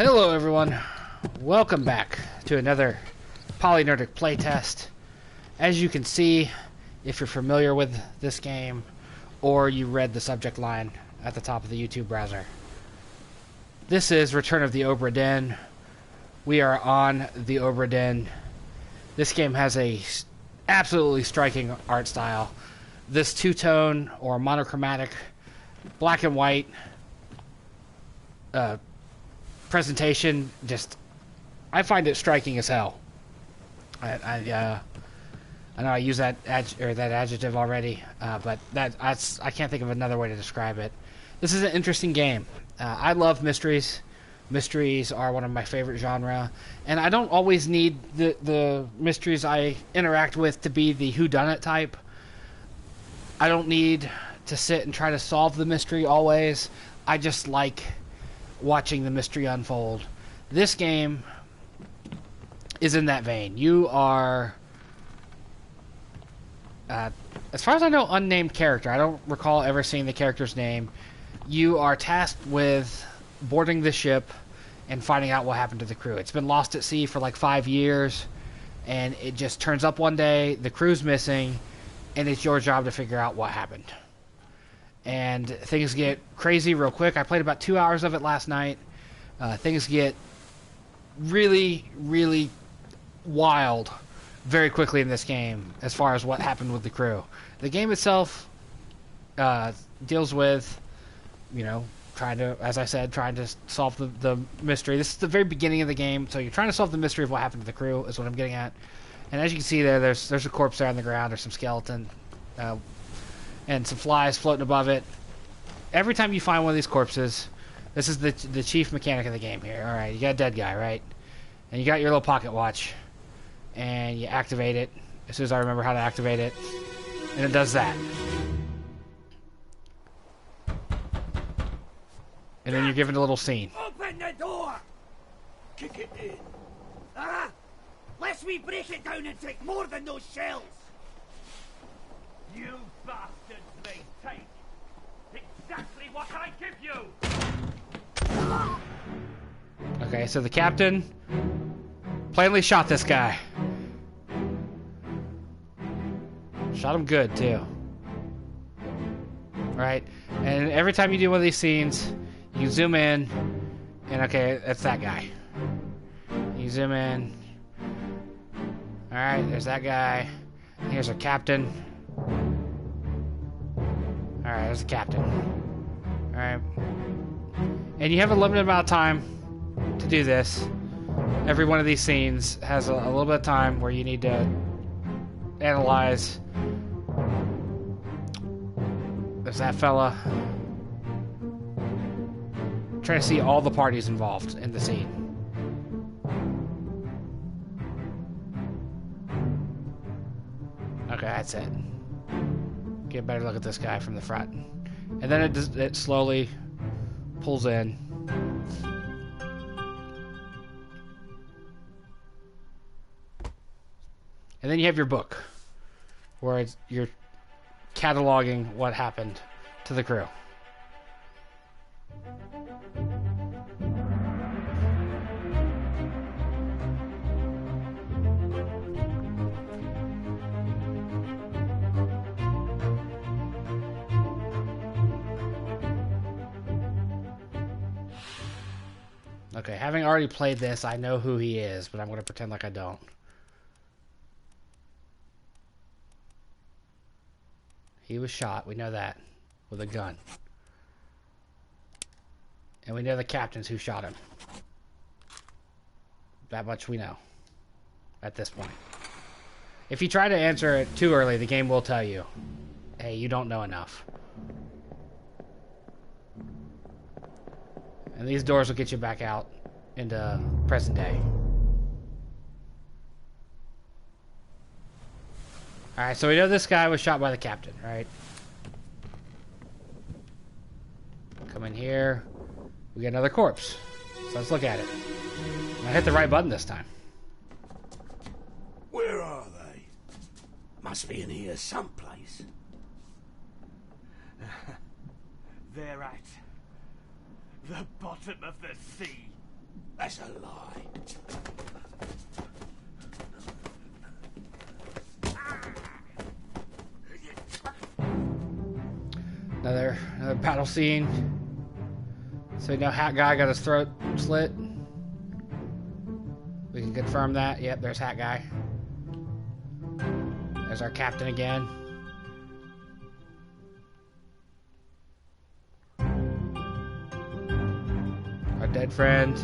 Hello everyone, welcome back to another PolyNerdic playtest. As you can see, if you're familiar with this game, or you read the subject line at the top of the YouTube browser, this is Return of the Obra Dinn. We are on the Obra Dinn. This game has a absolutely striking art style. This two-tone or monochromatic black and white presentation, I find it striking as hell. I know I use that adjective already, but I can't think of another way to describe it. This is an interesting game. I love mysteries. Mysteries are one of my favorite genre, and I don't always need the mysteries I interact with to be the whodunit type. I don't need to sit and try to solve the mystery always. I just like watching the mystery unfold. This game is in that vein. You are, as far as I know, unnamed character. I don't recall ever seeing the character's name. You are tasked with boarding the ship and finding out what happened to the crew. It's been lost at sea for like 5 years, and it just turns up one day, the crew's missing, and it's your job to figure out what happened. And things get crazy real quick. I played about 2 hours of it last night. Things get really, really wild very quickly in this game as far as what happened with the crew. The game itself deals with, trying to solve the mystery. This is the very beginning of the game, so you're trying to solve the mystery of what happened to the crew is what I'm getting at. And as you can see there's a corpse there on the ground. There's some skeleton and some flies floating above it. Every time you find one of these corpses, this is the chief mechanic of the game here. All right, you got a dead guy, right? And you got your little pocket watch, and you activate it as soon as I remember how to activate it, and it does that. And then you're given a little scene. Open the door! Kick it in. Lest we break it down and take more than those shells! You bastards may take exactly what I give you! Okay, so the captain plainly shot this guy. Shot him good, too. Right? And every time you do one of these scenes, you zoom in, and okay, that's that guy. You zoom in. Alright, there's that guy. Here's our captain. Alright, there's the captain. Alright. And you have a limited amount of time to do this. Every one of these scenes has a little bit of time where you need to analyze. There's that fella. Try to see all the parties involved in the scene. Okay, that's it. Get a better look at this guy from the front. And then it slowly pulls in. And then you have your book, where you're cataloging what happened to the crew. Okay, having already played this, I know who he is, but I'm going to pretend like I don't. He was shot, we know that, with a gun. And we know the captains who shot him. That much we know at this point. If you try to answer it too early, the game will tell you, hey, you don't know enough. And these doors will get you back out into present day. Alright, so we know this guy was shot by the captain, right? Come in here. We got another corpse. So let's look at it. I hit the right button this time. Where are they? Must be in here someplace. They're at the bottom of the sea. That's a lie. Another battle scene. So we know Hat Guy got his throat slit. We can confirm that. Yep, there's Hat Guy. There's our captain again. Our dead friend.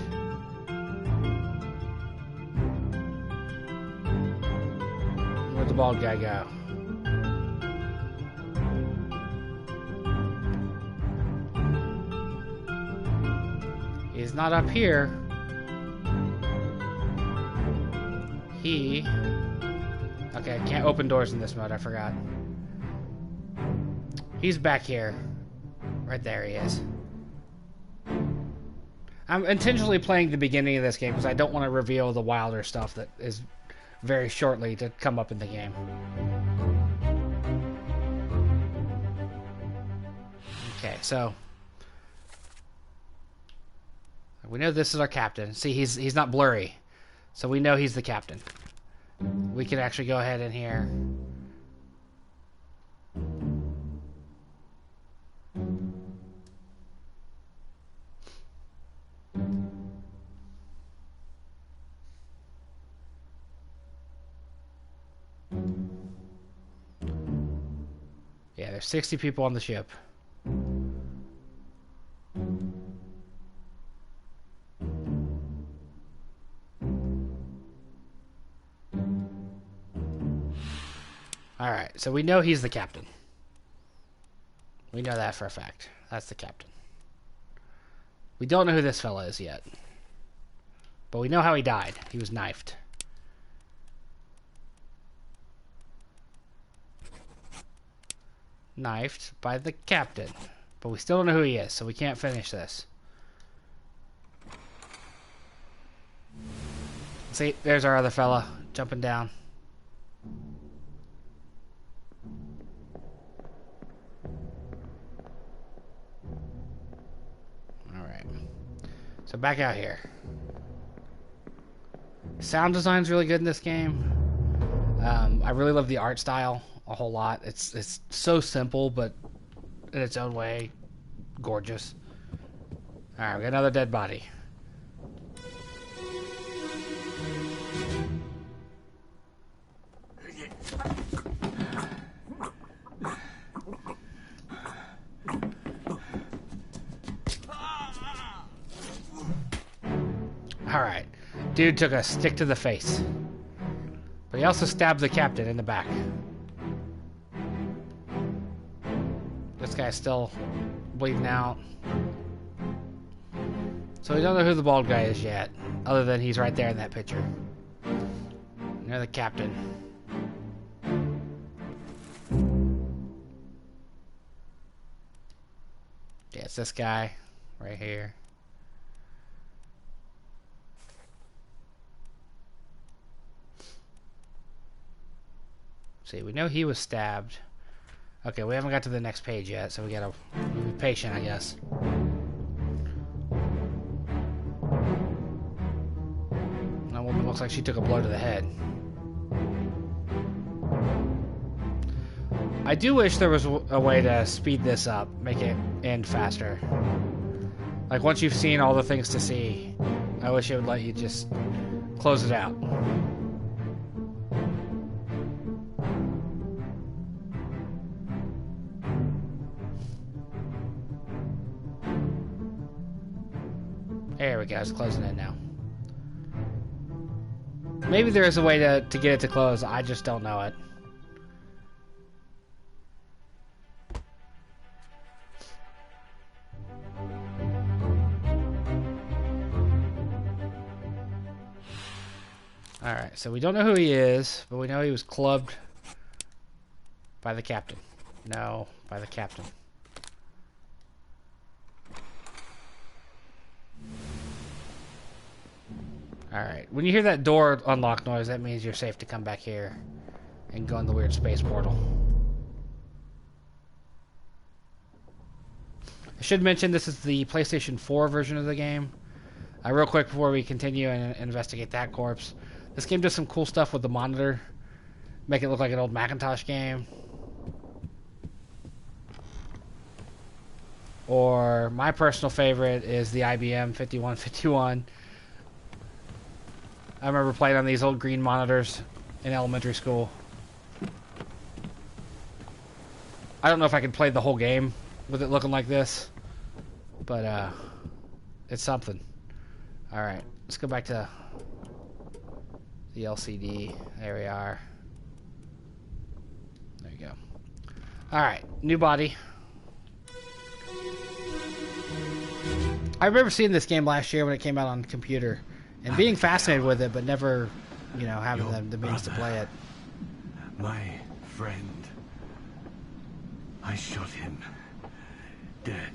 Where'd the bald guy go? He's not up here. Okay, can't open doors in this mode, I forgot. He's back here. Right there he is. I'm intentionally playing the beginning of this game because I don't want to reveal the wilder stuff that is very shortly to come up in the game. Okay, so we know this is our captain. See, he's not blurry, so we know he's the captain. We can actually go ahead in here. Yeah, there's 60 people on the ship. Alright, so we know he's the captain. We know that for a fact. That's the captain. We don't know who this fella is yet. But we know how he died. He was knifed. Knifed by the captain. But we still don't know who he is, so we can't finish this. See, there's our other fella jumping down. So back out here. Sound design's really good in this game. I really love the art style a whole lot. It's so simple, but in its own way, gorgeous. Alright, we got another dead body. Alright. Dude took a stick to the face. But he also stabbed the captain in the back. This guy's still bleeding out. So we don't know who the bald guy is yet. Other than he's right there in that picture. Near the captain. Yeah, it's this guy. Right here. See, we know he was stabbed. Okay, we haven't got to the next page yet, so we gotta be patient, I guess. That woman looks like she took a blow to the head. I do wish there was a way to speed this up, make it end faster. Like, once you've seen all the things to see, I wish it would let you just close it out. There we go, it's closing in now. Maybe there is a way to get it to close, I just don't know it. Alright, so we don't know who he is, but we know he was clubbed by the captain. No, by the captain. Alright, when you hear that door unlock noise, that means you're safe to come back here and go in the weird space portal. I should mention this is the PlayStation 4 version of the game. Real quick before we continue and investigate that corpse, this game does some cool stuff with the monitor. Make it look like an old Macintosh game. Or my personal favorite is the IBM 5151. I remember playing on these old green monitors in elementary school. I don't know if I could play the whole game with it looking like this, but it's something. Alright, let's go back to the LCD. There we are. There you go. Alright, new body. I remember seeing this game last year when it came out on computer and being fascinated with it, but never, you know, having the means to play it. My friend. I shot him. Dead.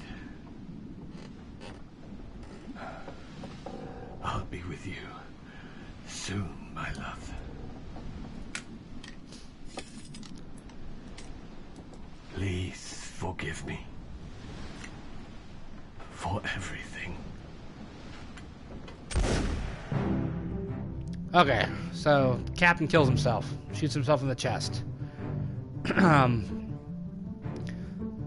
I'll be with you soon, my love. Please forgive me for everything. Okay, so Captain kills himself, shoots himself in the chest.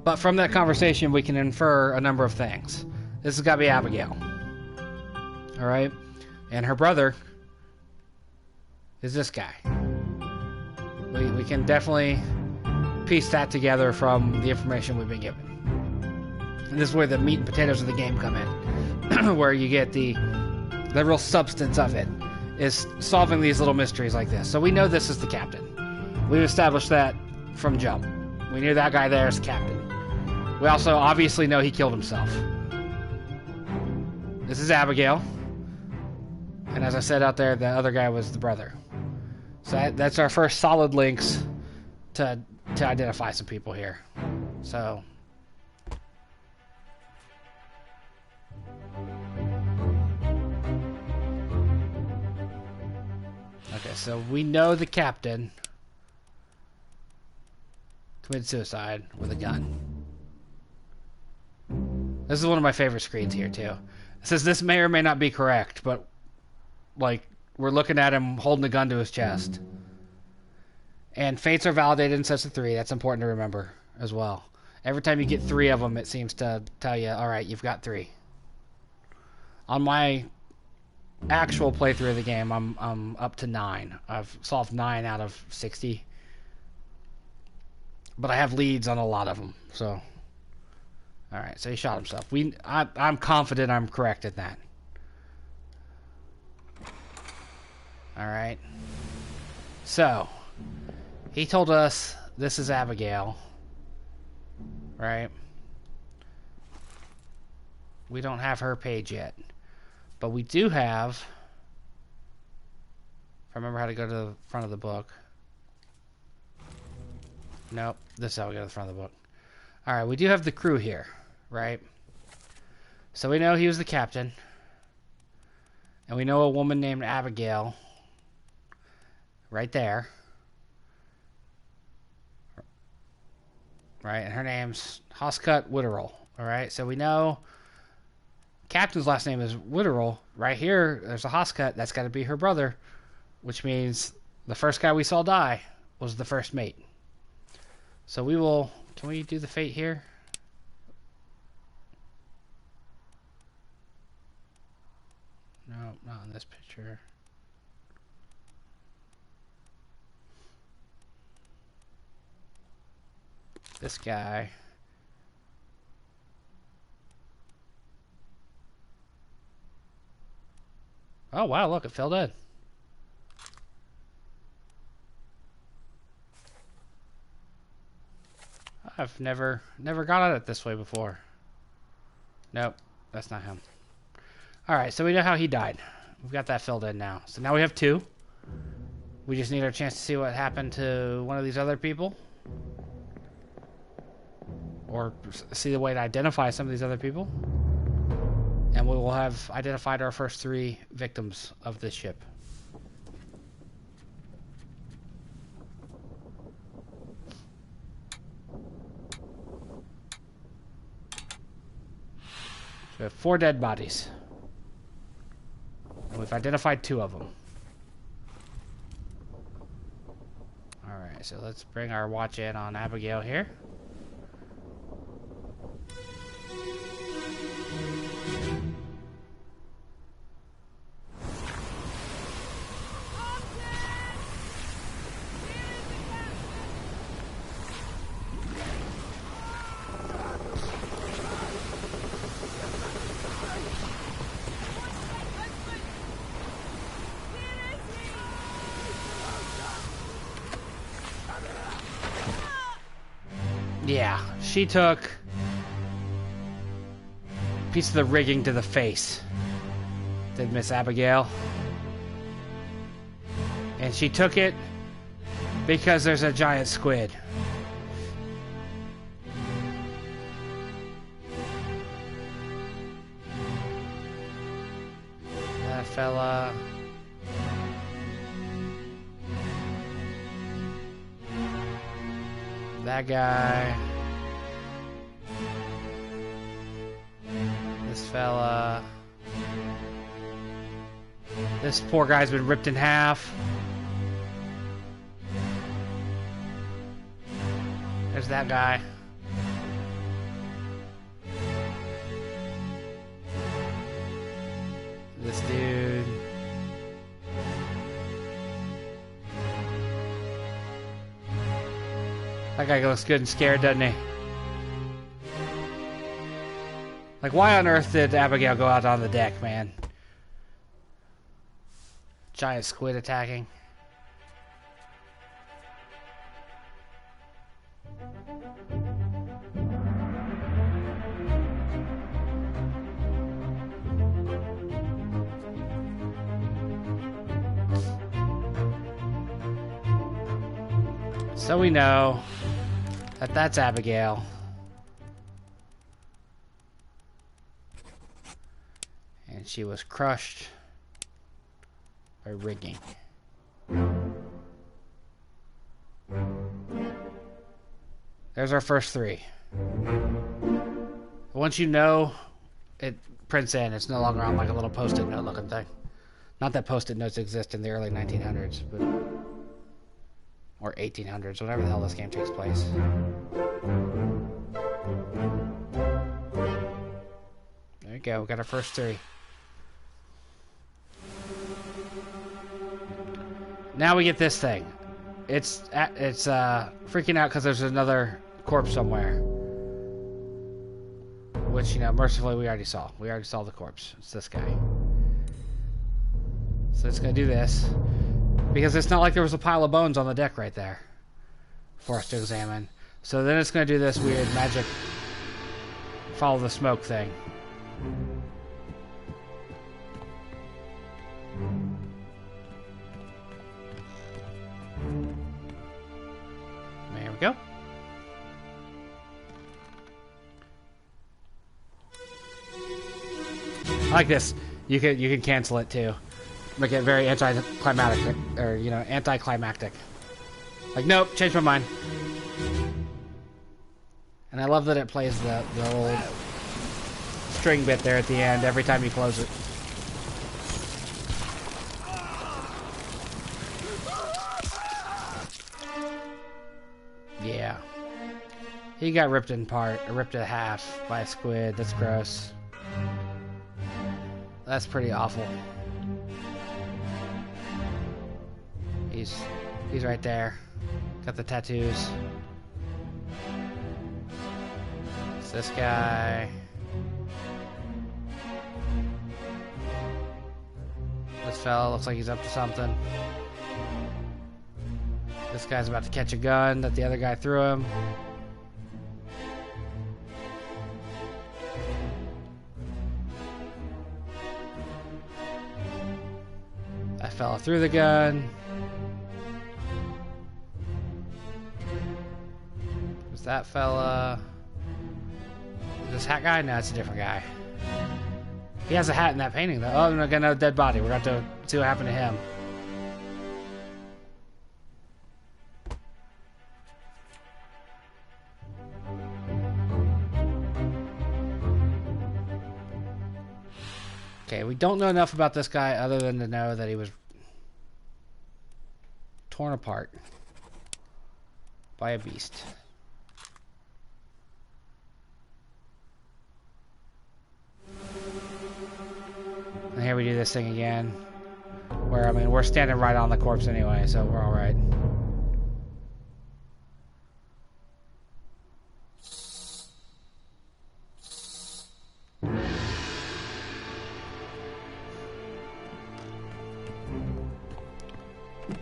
But from that conversation, we can infer a number of things. This has got to be Abigail. All right? And her brother is this guy. We can definitely piece that together from the information we've been given. And this is where the meat and potatoes of the game come in. Where you get the real substance of it, is solving these little mysteries like this. So we know this is the captain. We've established that from jump. We knew that guy there is the captain. We also obviously know he killed himself. This is Abigail. And as I said out there, the other guy was the brother. So that's our first solid links to identify some people here. So... okay, so we know the captain committed suicide with a gun. This is one of my favorite screens here, too. It says this may or may not be correct, but, like, we're looking at him holding a gun to his chest. And fates are validated in sets of 3. That's important to remember as well. Every time you get 3 of them, it seems to tell you, all right, you've got 3. On my actual playthrough of the game, I'm up to 9. I've solved 9 out of 60. But I have leads on a lot of them, so... alright, so he shot himself. I'm confident I'm correct in that. Alright. So, he told us this is Abigail. Right? We don't have her page yet. But we do have... if I remember how to go to the front of the book. Nope, this is how we go to the front of the book. Alright, we do have the crew here, right? So we know he was the captain. And we know a woman named Abigail. Right there. Right, and her name's Hoskut Witterell. Alright, so we know captain's last name is Witterell. Right here, there's a Hoskut. That's got to be her brother. Which means the first guy we saw die was the first mate. So we will... can we do the fate here? No, not in this picture. This guy. Oh, wow, look, it fell dead. I've never got at it this way before. Nope, that's not him. Alright, so we know how he died. We've got that filled in now. So now we have 2. We just need our chance to see what happened to one of these other people. Or see the way to identify some of these other people. And we will have identified our first 3 victims of this ship. So we have 4 dead bodies. We've identified 2 of them. Alright, so let's bring our watch in on Abigail here. Yeah, she took a piece of the rigging to the face. Did Miss Abigail. And she took it because there's a giant squid. That fella. That guy. This fella. This poor guy's been ripped in half. There's that guy. This dude. That guy looks good and scared, doesn't he? Like, why on earth did Abigail go out on the deck, man? Giant squid attacking. So we know that that's Abigail. And she was crushed by rigging. There's our first 3. Once you know, it prints in. It's no longer on like a little post-it note looking thing. Not that post-it notes exist in the early 1900s, but... or 1800s, whatever the hell this game takes place. There you go, we got our first 3. Now we get this thing. It's freaking out because there's another corpse somewhere. Which, you know, mercifully we already saw. We already saw the corpse. It's this guy. So it's going to do this. Because it's not like there was a pile of bones on the deck right there for us to examine. So then it's going to do this weird magic follow the smoke thing. There we go. I like this. You can cancel it too. Make it very anticlimactic, or, you know, anticlimactic. Like, nope, changed my mind. And I love that it plays the little string bit there at the end every time you close it. Yeah. He got ripped in half by a squid. That's gross. That's pretty awful. He's right there. Got the tattoos. It's this guy. This fella looks like he's up to something. This guy's about to catch a gun that the other guy threw him. That fella threw the gun. That fella. This hat guy? No, it's a different guy. He has a hat in that painting, though. Oh, no, got no dead body. We're going to have to see what happened to him. Okay, we don't know enough about this guy other than to know that he was torn apart by a beast. And here we do this thing again. Where, I mean, we're standing right on the corpse anyway, so we're alright.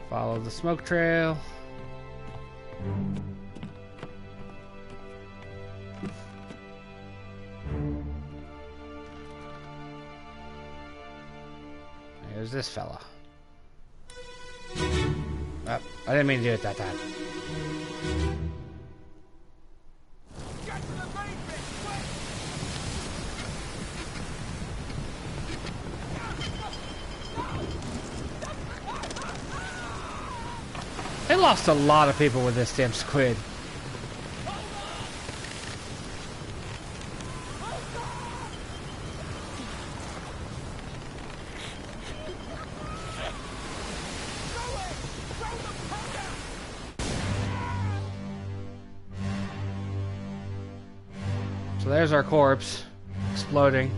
Follow the smoke trail. There's this fella. Oh, I didn't mean to do it that time. Get to the main bit, quick! They lost a lot of people with this damn squid. So there's our corpse exploding.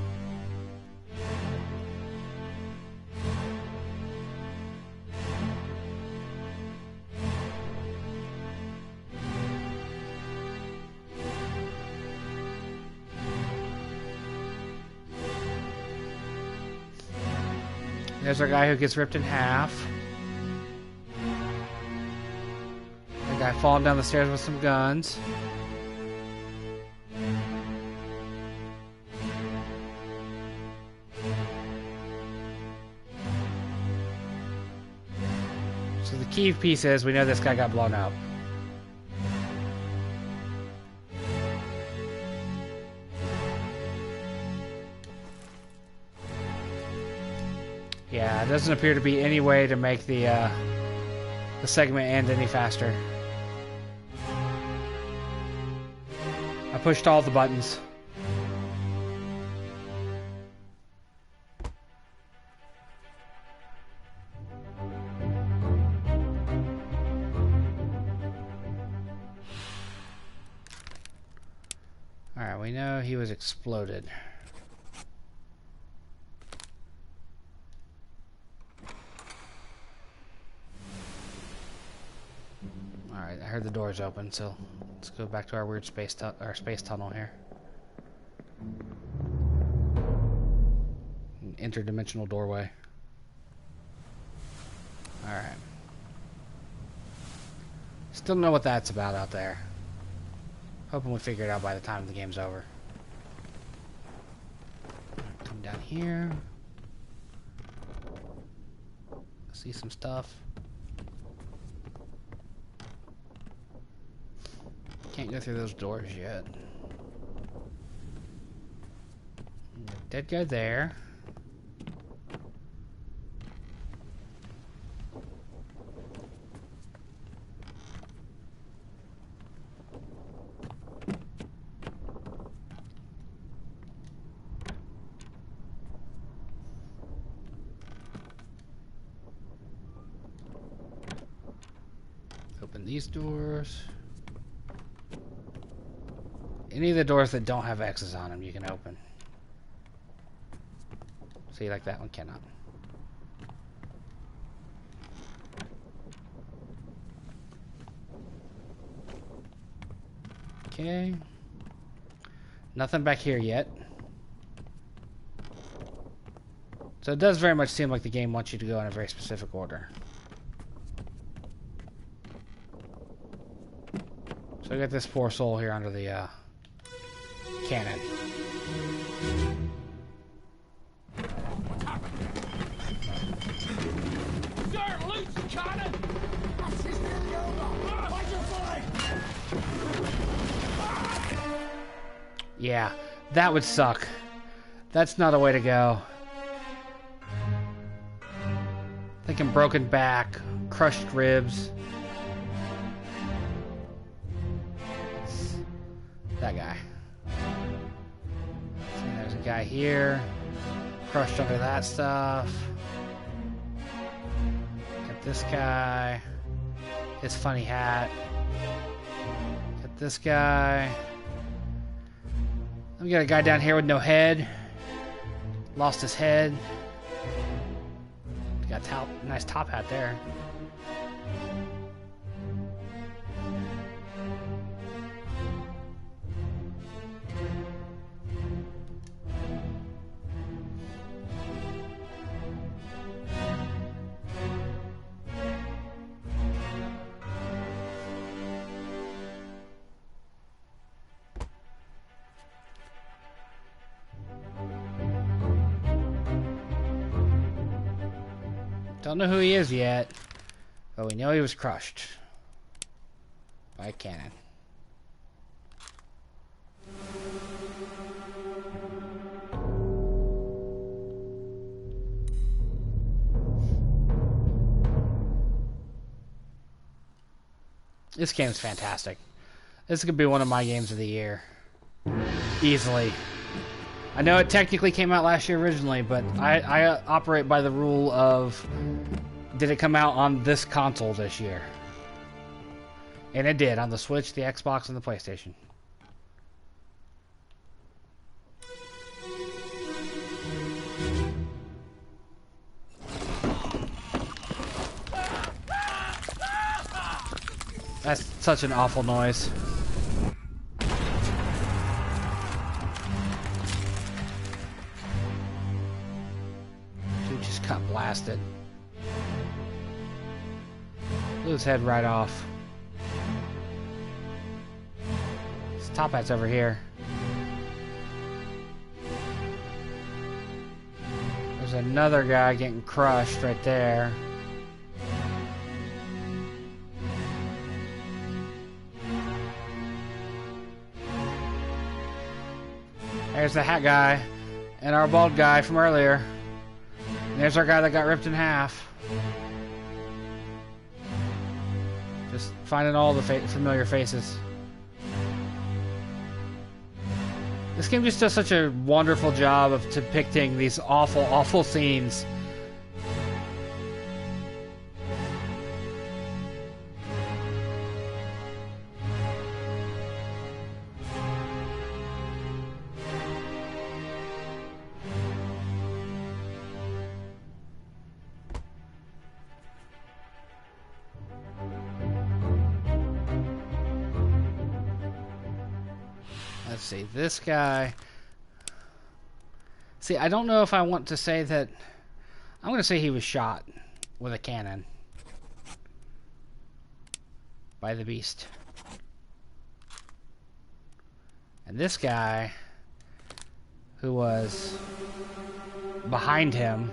There's our guy who gets ripped in half. That guy falling down the stairs with some guns. So the key piece is we know this guy got blown up. Yeah, it doesn't appear to be any way to make the segment end any faster. I pushed all the buttons. Alright, we know he was exploded. Alright, I heard the doors open, so let's go back to our weird space tunnel here. An interdimensional doorway. Alright. Still don't know what that's about out there. Hoping we figure it out by the time the game's over. Come down here. See some stuff. Can't go through those doors yet. Dead guy there. Open these doors. Any of the doors that don't have X's on them, you can open. See, like that one cannot. Okay. Nothing back here yet. So it does very much seem like the game wants you to go in a very specific order. So I got this poor soul here under the cannon. Sir, loose the cannon! Yeah, that would suck. That's not a way to go. Thinking broken back, crushed ribs. That guy. See, there's a guy here. crushed under that stuff. Got this guy. His funny hat. Got this guy. We got a guy down here with no head. Lost his head. Got a nice top hat there. Don't know who he is yet, but we know he was crushed by a cannon. This game's fantastic. This could be one of my games of the year. Easily. I know it technically came out last year originally, but I operate by the rule of, did it come out on this console this year? And it did, on the Switch, the Xbox, and the PlayStation. That's such an awful noise. Got blasted. Blew his head right off. His top hat's over here. There's another guy getting crushed right there. There's the hat guy and our bald guy from earlier. And there's our guy that got ripped in half. Just finding all the familiar faces. This game just does such a wonderful job of depicting these awful, awful scenes. Let's see, this guy. See, I don't know if I want to say that. I'm going to say he was shot with a cannon by the beast. And this guy, who was behind him,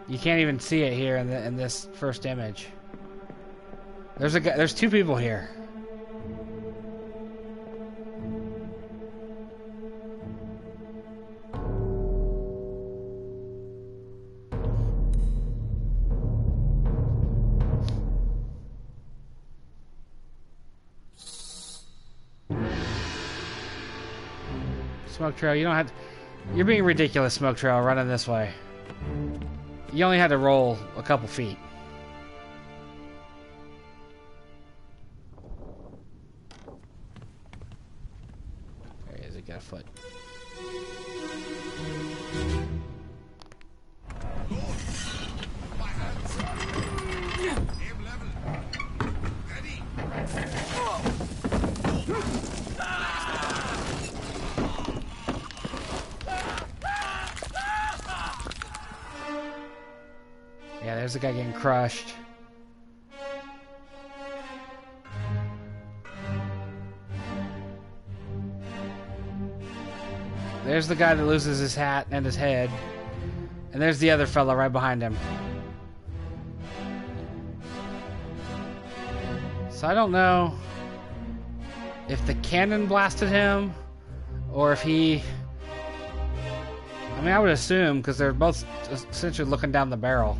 you can't even see it here in this first image. There's a guy. There's two people here. Smoke Trail, you don't have to, you're being ridiculous, Smoke Trail, running this way. You only had to roll a couple feet. There he is, he got a foot. Yeah, there's the guy getting crushed. There's the guy that loses his hat and his head. And there's the other fella right behind him. So I don't know if the cannon blasted him or if he... I mean, I would assume, because they're both essentially looking down the barrel.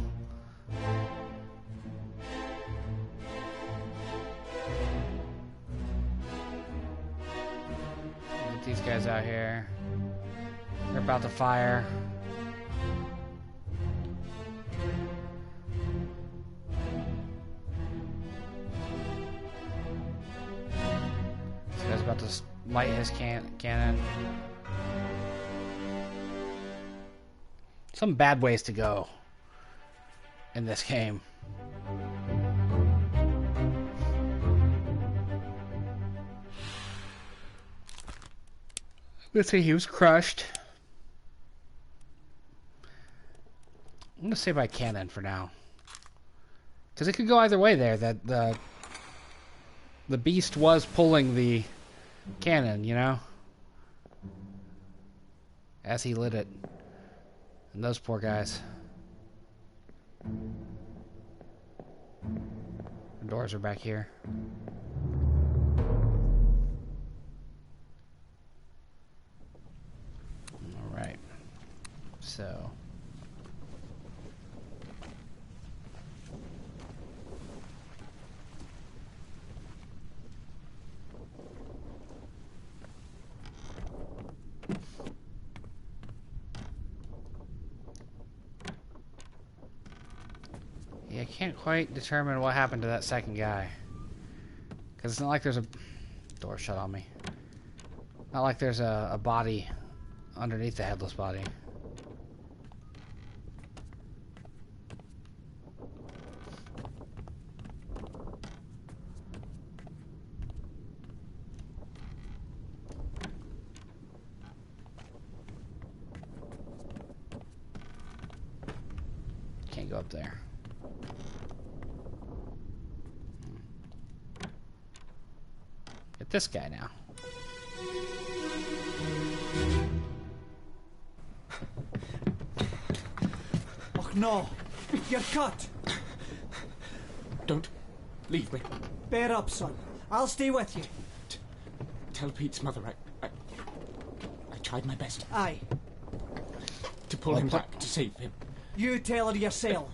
Get these guys out here. They're about to fire. light his cannon. Some bad ways to go in this game. Let's see, he was crushed. I'm gonna say by cannon for now, because it could go either way there. That the beast was pulling the cannon, you know, as he lit it. And those poor guys. The doors are back here. All right. So. Yeah, I can't quite determine what happened to that second guy. Because it's not like there's a... Door shut on me. Not like there's a body underneath the headless body. Can't go up there. Get this guy now. Oh no! You're cut! Don't leave me. Bear up, son. I'll stay with you. Tell Pete's mother I tried my best Aye. to pull him back, to save him. You tell her yourself.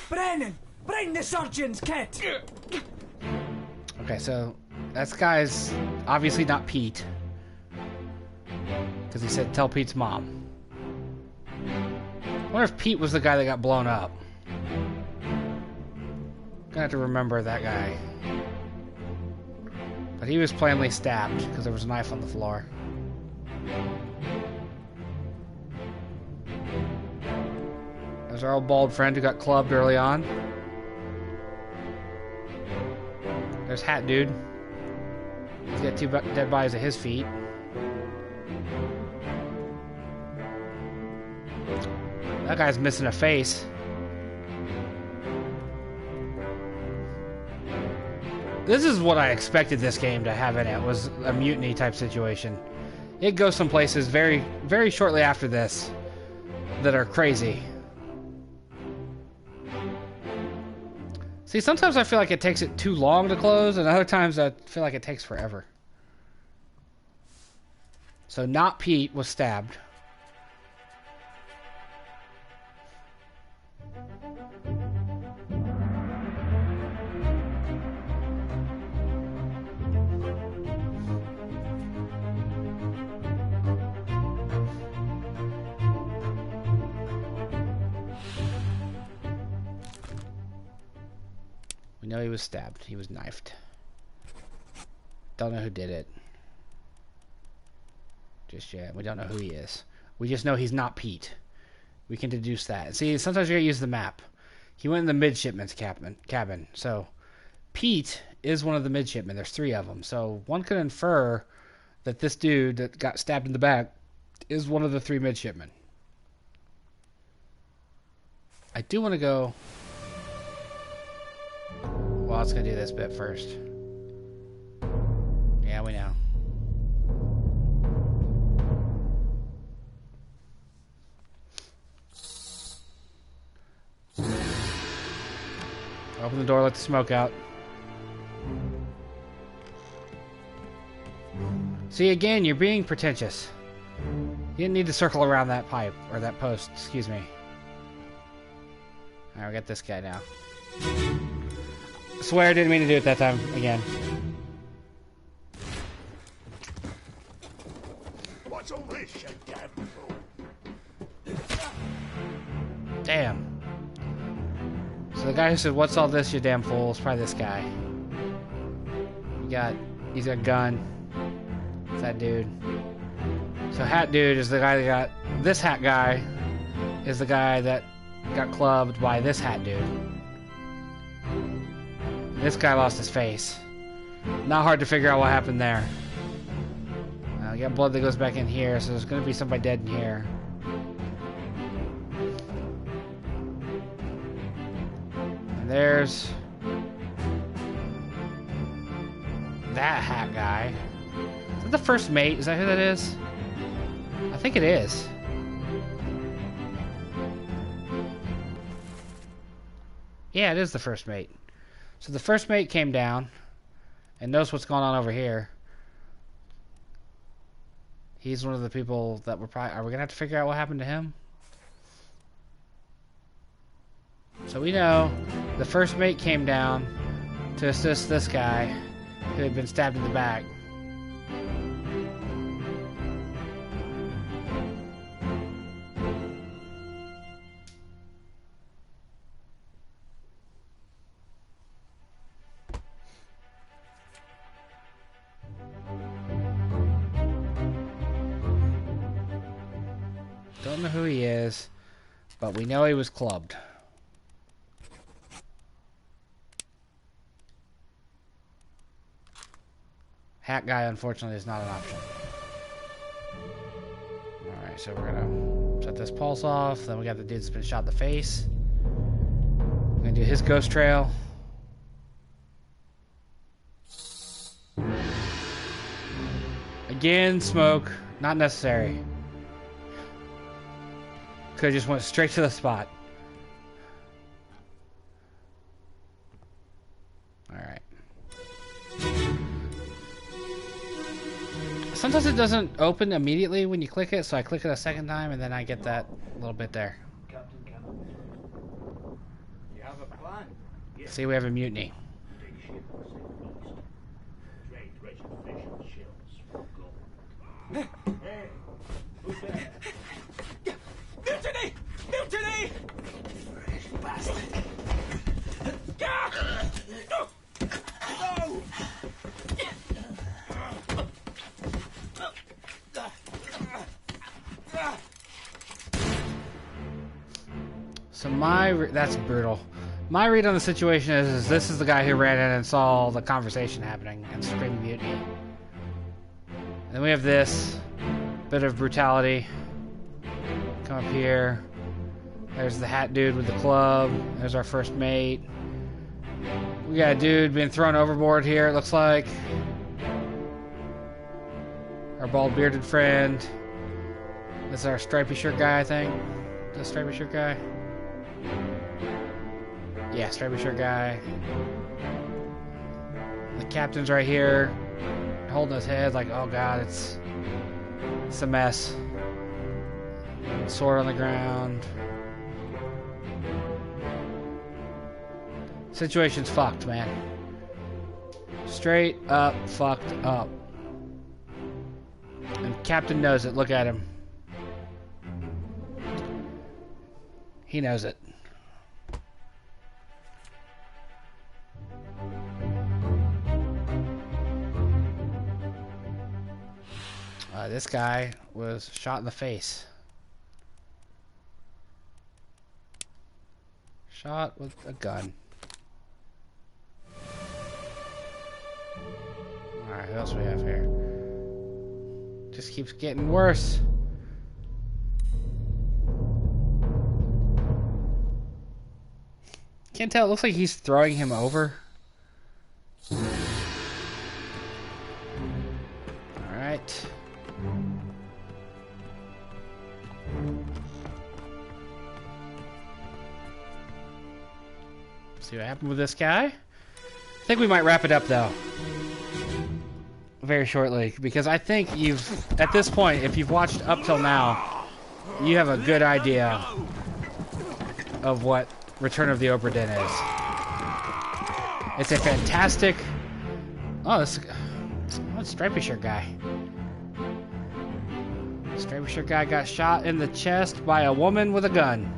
Brennan! Bring the surgeon's kit! Okay, so that guy's obviously not Pete. Because he said, tell Pete's mom. I wonder if Pete was the guy that got blown up. Gonna have to remember that guy. But he was plainly stabbed because there was a knife on the floor. There's our old bald friend who got clubbed early on. There's Hat Dude. He's got two dead bodies at his feet. That guy's missing a face. This is what I expected this game to have in it, was a mutiny type situation. It goes some places very, very shortly after this that are crazy. See, sometimes I feel like it takes it too long to close, and other times I feel like it takes forever. So not Pete was stabbed. We know he was stabbed. He was knifed. Don't know who did it. Just yet. We don't know who he is. We just know he's not Pete. We can deduce that. See, sometimes you gotta use the map. He went in the midshipman's cabin. So, Pete is one of the midshipmen. There's 3 of them. So, one could infer that this dude that got stabbed in the back is one of the 3 midshipmen. I do want to go... Well, let's go do this bit first. Yeah, we know. Open the door, let the smoke out. See, again, you're being pretentious. You didn't need to circle around that pipe, or that post, excuse me. Alright, we got this guy now. I swear I didn't mean to do it that time, again. What's all this, you damn fool? Damn. So the guy who said, "What's all this, you damn fool?" is probably this guy. He's got a gun. That dude. So hat dude is the guy that got... This hat guy is the guy that got clubbed by this hat dude. This guy lost his face. Not hard to figure out what happened there. We got blood that goes back in here, so there's going to be somebody dead in here. And there's... that hat guy. Is that the first mate? Is that who that is? I think it is. Yeah, it is the first mate. So the first mate came down. And notice what's going on over here. He's one of the people that we're probably... Are we going to have to figure out what happened to him? So we know the first mate came down to assist this guy who had been stabbed in the back. Don't know who he is, but we know he was clubbed. Hat guy, unfortunately, is not an option. Alright, so we're gonna shut this pulse off. Then we got the dude that's been shot in the face. We're gonna do his ghost trail. Again, smoke. Not necessary. Could've just went straight to the spot. Alright. Sometimes it doesn't open immediately when you click it, so I click it a second time and then I get that little bit there. Captain Campbell. You have a plan? Yes. See, we have a mutiny. Big ship sailed east. Trade rich in fish and shells for gold. Hey, who's there? Mutiny! Mutiny! Fresh bastard. No! So that's brutal. My read on the situation is this is the guy who ran in and saw the conversation happening and screamed mutiny. And then we have this bit of brutality. Come up here. There's the hat dude with the club. There's our first mate. We got a dude being thrown overboard here, it looks like. Our bald bearded friend. This is our stripy shirt guy, I think. The stripy shirt guy. Yeah, stripy shirt guy. The captain's right here, holding his head like, oh god, it's a mess. Sword on the ground. Situation's fucked, man. Straight up fucked up. And Captain knows it. Look at him. He knows it. This guy was shot in the face. Shot with a gun. Alright, who else we have here? Just keeps getting worse. Can't tell, it looks like he's throwing him over. Alright. See what happened with this guy. I think we might wrap it up though. Very shortly, because I think at this point, if you've watched up till now, you have a good idea of what Return of the Obra Dinn is. It's a fantastic... Oh, this stripy shirt guy. Stripy shirt guy got shot in the chest by a woman with a gun.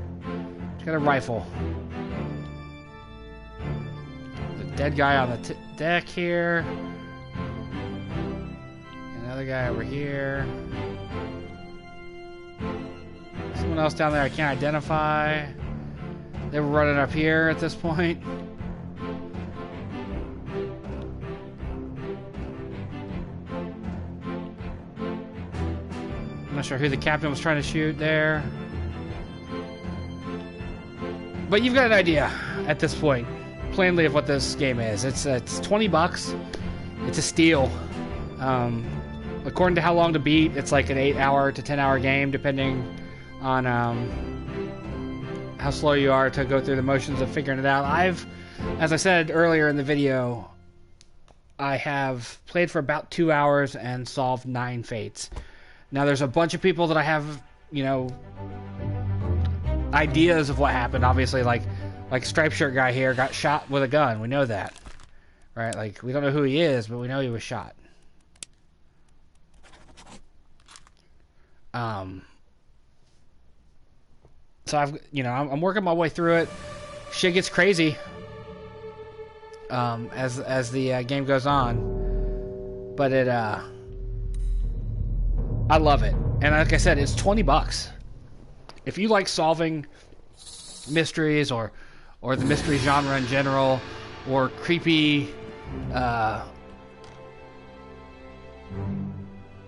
She's got a rifle. The dead guy on the deck here. Another Another guy over here. Someone else down there I can't identify. They were running up here at this point. I'm not sure who the captain was trying to shoot there. But you've got an idea at this point, plainly, of what this game is. It's $20. It's a steal. According to how long to beat, it's like an 8-hour to 10-hour game, depending on how slow you are to go through the motions of figuring it out. As I said earlier in the video, I have played for about 2 hours and solved 9 fates. Now, there's a bunch of people that I have, you know, ideas of what happened. Obviously, like striped shirt guy here got shot with a gun. We know that, right? Like, we don't know who he is, but we know he was shot. So I'm working my way through it. Shit gets crazy as the game goes on, but I love it. And like I said, it's $20. If you like solving mysteries or the mystery genre in general, or creepy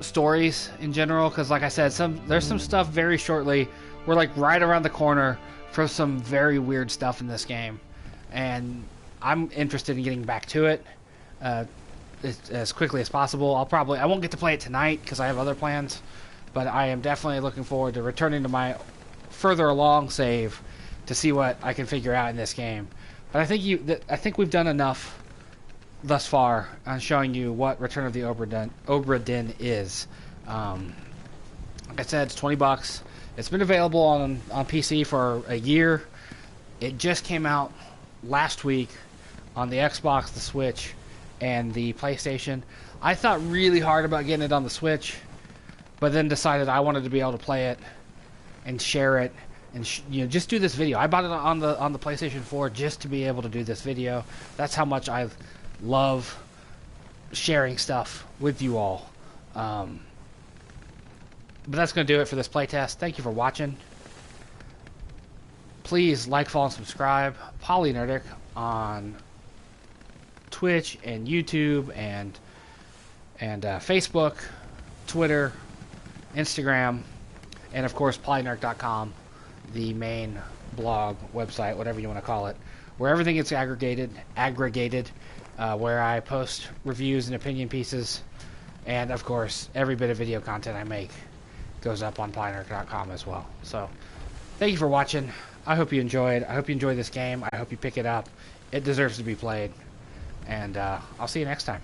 stories in general, because like I said, there's some stuff very shortly. We're like right around the corner for some very weird stuff in this game, and I'm interested in getting back to it as quickly as possible. I won't get to play it tonight because I have other plans, but I am definitely looking forward to returning to my further along save to see what I can figure out in this game. But I think we've done enough thus far on showing you what Return of the Obra Dinn is. Like I said, it's $20. It's been available on PC for a year. It just came out last week on the Xbox, the Switch, and the PlayStation. I thought really hard about getting it on the Switch, but then decided I wanted to be able to play it and share it and just do this video. I bought it on the PlayStation 4 just to be able to do this video. That's how much I love sharing stuff with you all. But that's going to do it for this playtest. Thank you for watching. Please like, follow, and subscribe. PolyNerdic on Twitch and YouTube and Facebook, Twitter, Instagram, and of course PolyNerdic.com, the main blog, website, whatever you want to call it, where everything gets aggregated, where I post reviews and opinion pieces, and of course every bit of video content I make goes up on PolyNerdic.com as well. So thank you for watching. I hope you enjoyed. I hope you enjoy this game. I hope you pick it up. It deserves to be played. And I'll see you next time.